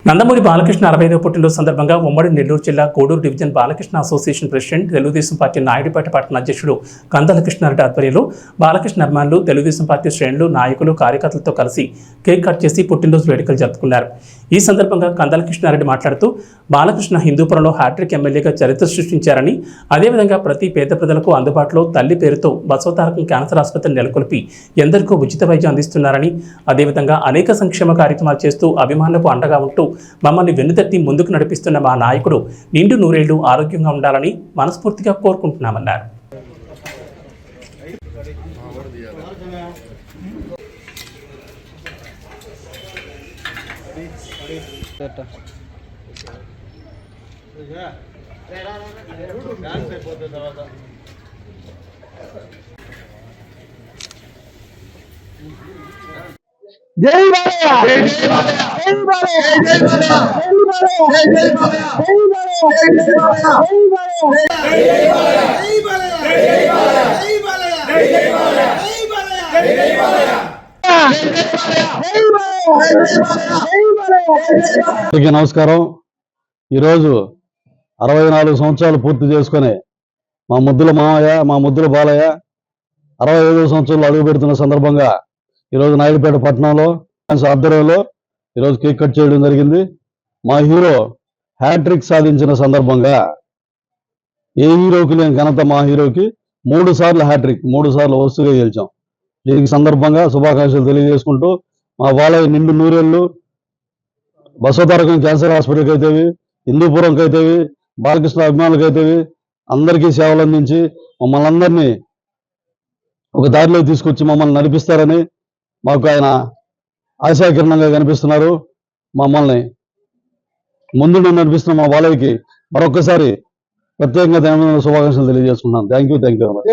నందమూరి బాలకృష్ణ 65వ పుట్టినరోజు సందర్భంగా ఉమ్మడి నెల్లూరు జిల్లా Koduru division Balakrishna association president Telugu Desam party Naidupeta పట్టణ అధ్యక్షుడు కందల కృష్ణారెడ్డి ఆధ్వర్యంలో బాలకృష్ణ అభిమానులు తెలుగుదేశం పార్టీ శ్రేణులు నాయకులు కార్యకర్తలతో కలిసి కేక్ కట్ చేసి పుట్టినరోజు వేడుకలు జరుపుకున్నారు। ఈ సందర్భంగా కందల కృష్ణారెడ్డి మాట్లాడుతూ బాలకృష్ణ హిందూపురంలో హ్యాట్రిక్ ఎమ్మెల్యేగా చరిత్ర సృష్టించారని, అదేవిధంగా ప్రతి పేద ప్రజలకు అందుబాటులో తల్లి పేరుతో బసవతారకం క్యాన్సర్ ఆసుపత్రిని నెలకొల్పి ఎందరికో ఉచిత వైద్యం అందిస్తున్నారని, అదేవిధంగా అనేక సంక్షేమ కార్యక్రమాలు చేస్తూ అభిమానులకు అండగా ఉంటూ మమ్మల్ని వెన్నుతట్టి ముందుకు నడిపిస్తున్న మా నాయకుడు నిండు నూరేళ్లు ఆరోగ్యంగా ఉండాలని మనస్ఫూర్తిగా కోరుకుంటున్నామన్నారు। जय बाला जय बाला जय बाला जय बाला जय बाला जय बाला जय बाला जय बाला जय बाला जय बाला जय बाला जय बाला जय बाला అందరికీ నమస్కారం। ఈరోజు 64 సంవత్సరాలు పూర్తి చేసుకుని మా ముద్దుల మామయ్య మా ముద్దుల బాలయ్య 65వ సంవత్సరంలో అడుగు పెడుతున్న సందర్భంగా ఈరోజు నాయుడుపేట పట్టణంలో ఆధ్వర్యంలో ఈరోజు కేక్ కట్ చేయడం జరిగింది। మా హీరో హ్యాట్రిక్ సాధించిన సందర్భంగా ఏ హీరోకి లేని ఘనత మా హీరోకి 3 సార్లు హ్యాట్రిక్ 3 సార్లు వరుసగా గెలిచాం। దీనికి సందర్భంగా శుభాకాంక్షలు తెలియజేసుకుంటూ మా బాలయ్య నిండు నూరేళ్లు బసవతారకం క్యాన్సర్ హాస్పిటల్కి అయితేవి, హిందూపురంకి అయితేవి, బాలకృష్ణ అభిమానులకి అయితేవి అందరికీ సేవలు అందించి మమ్మల్ని అందరినీ ఒక దారిలో తీసుకొచ్చి మమ్మల్ని నడిపిస్తారని మాకు ఆయన ఆశాకిరణంగా కనిపిస్తున్నారు। మమ్మల్ని ముందు నడిపిస్తున్న మా బాలయ్యకి మరొకసారి ప్రత్యేకంగా ధన్యవాదాలు శుభాకాంక్షలు తెలియజేసుకున్నాను। Thank you very much.